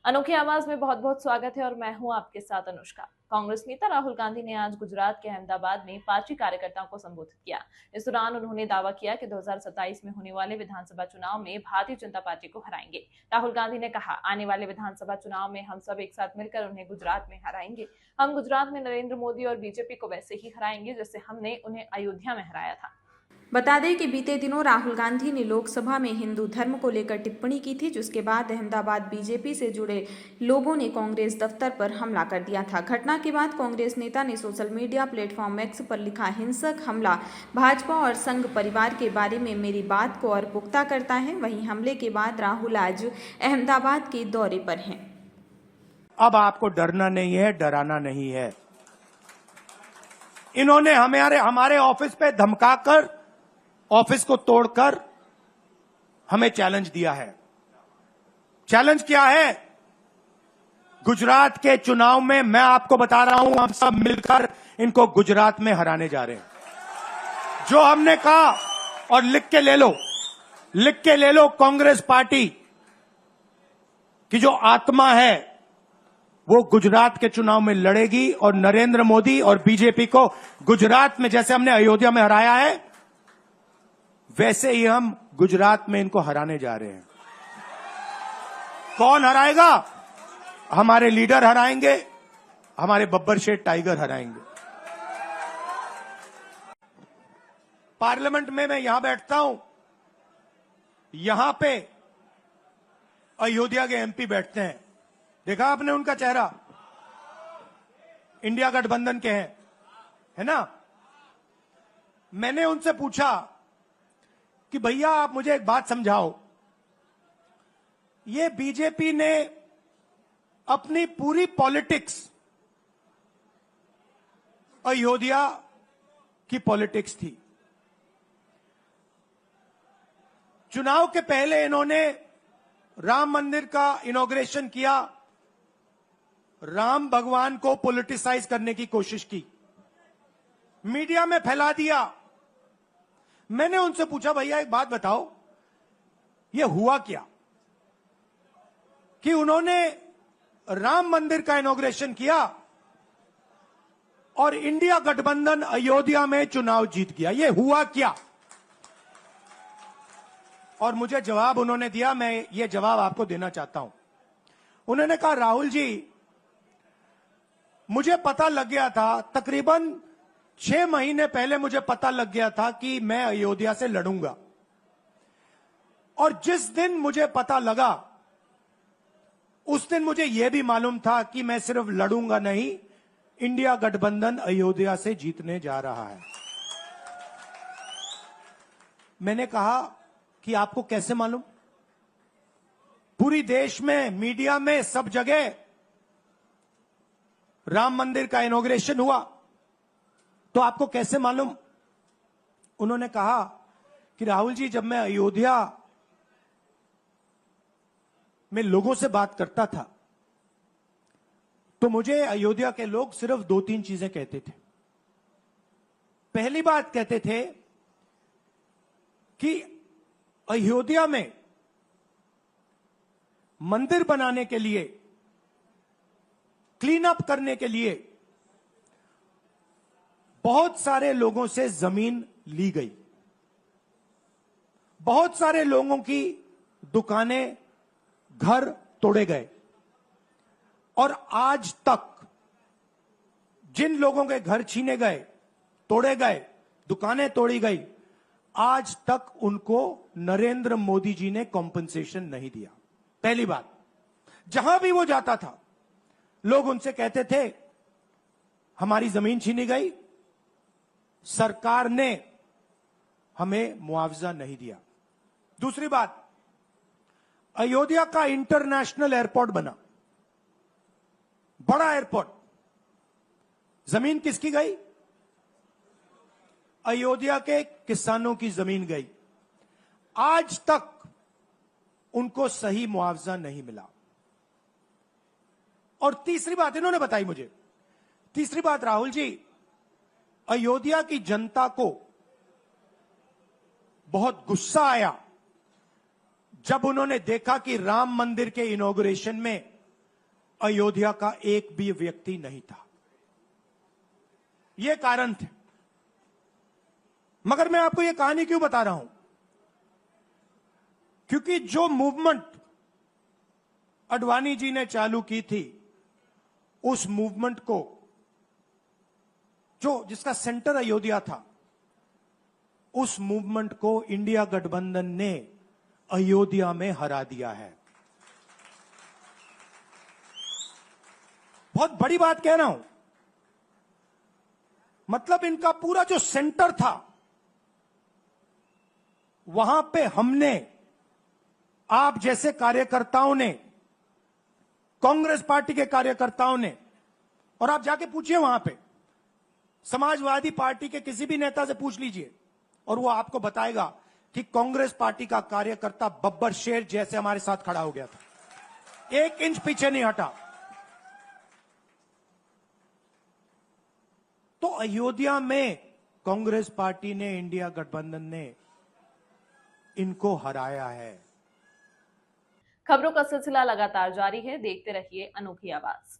अनोखी आवाज में बहुत बहुत स्वागत है और मैं हूं आपके साथ अनुष्का। कांग्रेस नेता राहुल गांधी ने आज गुजरात के अहमदाबाद में पार्टी कार्यकर्ताओं को संबोधित किया। इस दौरान उन्होंने दावा किया कि 2027 में होने वाले विधानसभा चुनाव में भारतीय जनता पार्टी को हराएंगे। राहुल गांधी ने कहा, आने वाले विधानसभा चुनाव में हम सब एक साथ मिलकर उन्हें गुजरात में हराएंगे। हम गुजरात में नरेंद्र मोदी और बीजेपी को वैसे ही हराएंगे जैसे हमने उन्हें अयोध्या में हराया था। बता दें कि बीते दिनों राहुल गांधी ने लोकसभा में हिंदू धर्म को लेकर टिप्पणी की थी, जिसके बाद अहमदाबाद बीजेपी से जुड़े लोगों ने कांग्रेस दफ्तर पर हमला कर दिया था। घटना के बाद कांग्रेस नेता ने सोशल मीडिया प्लेटफॉर्म एक्स पर लिखा, हिंसक हमला भाजपा और संघ परिवार के बारे में मेरी बात को और पुख्ता करता है। वहीं हमले के बाद राहुल आज अहमदाबाद के दौरे पर हैं। अब आपको डरना नहीं है, डराना नहीं है। इन्होंने हमारे ऑफिस पे धमकाकर, ऑफिस को तोड़कर हमें चैलेंज दिया है। चैलेंज क्या है? गुजरात के चुनाव में मैं आपको बता रहा हूं, हम सब मिलकर इनको गुजरात में हराने जा रहे हैं। जो हमने कहा, और लिख के ले लो, कांग्रेस पार्टी की जो आत्मा है वो गुजरात के चुनाव में लड़ेगी और नरेंद्र मोदी और बीजेपी को गुजरात में, जैसे हमने अयोध्या में हराया है, वैसे ही हम गुजरात में इनको हराने जा रहे हैं। कौन हराएगा? हमारे लीडर हराएंगे, हमारे बब्बर शेठ टाइगर हराएंगे। पार्लियामेंट में मैं यहां बैठता हूं, यहां पे अयोध्या के एमपी बैठते हैं। देखा आपने उनका चेहरा? इंडिया गठबंधन के हैं, है ना? मैंने उनसे पूछा कि भैया आप मुझे एक बात समझाओ, ये बीजेपी ने अपनी पूरी पॉलिटिक्स अयोध्या की पॉलिटिक्स थी। चुनाव के पहले इन्होंने राम मंदिर का इनॉग्रेशन किया, राम भगवान को पॉलिटिसाइज करने की कोशिश की, मीडिया में फैला दिया। मैंने उनसे पूछा, भैया एक बात बताओ, ये हुआ क्या कि उन्होंने राम मंदिर का इनॉग्रेशन किया और इंडिया गठबंधन अयोध्या में चुनाव जीत गया? ये हुआ क्या? और मुझे जवाब उन्होंने दिया, मैं ये जवाब आपको देना चाहता हूं। उन्होंने कहा, राहुल जी, मुझे पता लग गया था, तकरीबन 6 महीने पहले मुझे पता लग गया था कि मैं अयोध्या से लड़ूंगा, और जिस दिन मुझे पता लगा उस दिन मुझे यह भी मालूम था कि मैं सिर्फ लड़ूंगा नहीं, इंडिया गठबंधन अयोध्या से जीतने जा रहा है। मैंने कहा कि आपको कैसे मालूम? पूरी देश में, मीडिया में, सब जगह राम मंदिर का इनॉग्रेशन हुआ, तो आपको कैसे मालूम? उन्होंने कहा कि राहुल जी, जब मैं अयोध्या में लोगों से बात करता था तो मुझे अयोध्या के लोग सिर्फ 2-3 चीजें कहते थे। पहली बात कहते थे कि अयोध्या में मंदिर बनाने के लिए, क्लीन अप करने के लिए बहुत सारे लोगों से जमीन ली गई, बहुत सारे लोगों की दुकानें, घर तोड़े गए, और आज तक जिन लोगों के घर छीने गए, तोड़े गए, दुकानें तोड़ी गई, आज तक उनको नरेंद्र मोदी जी ने कॉम्पनसेशन नहीं दिया। पहली बात, जहां भी वो जाता था लोग उनसे कहते थे हमारी जमीन छीनी गई, सरकार ने हमें मुआवजा नहीं दिया। दूसरी बात, अयोध्या का इंटरनेशनल एयरपोर्ट बना, बड़ा एयरपोर्ट, जमीन किसकी गई? अयोध्या के किसानों की जमीन गई। आज तक उनको सही मुआवजा नहीं मिला। और तीसरी बात इन्होंने बताई मुझे, तीसरी बात, राहुल जी, अयोध्या की जनता को बहुत गुस्सा आया जब उन्होंने देखा कि राम मंदिर के इनॉग्रेशन में अयोध्या का एक भी व्यक्ति नहीं था। ये कारण थे। मगर मैं आपको ये कहानी क्यों बता रहा हूं? क्योंकि जो मूवमेंट अडवाणी जी ने चालू की थी, उस मूवमेंट को जिसका सेंटर अयोध्या था, उस मूवमेंट को इंडिया गठबंधन ने अयोध्या में हरा दिया है। बहुत बड़ी बात कह रहा हूं। मतलब इनका पूरा जो सेंटर था, वहां पे हमने, आप जैसे कार्यकर्ताओं ने, कांग्रेस पार्टी के कार्यकर्ताओं ने, और आप जाके पूछिए वहां पे समाजवादी पार्टी के किसी भी नेता से पूछ लीजिए, और वो आपको बताएगा कि कांग्रेस पार्टी का कार्यकर्ता बब्बर शेर जैसे हमारे साथ खड़ा हो गया था, 1 इंच पीछे नहीं हटा। तो अयोध्या में कांग्रेस पार्टी ने, इंडिया गठबंधन ने इनको हराया है। खबरों का सिलसिला लगातार जारी है, देखते रहिए अनोखी आवाज।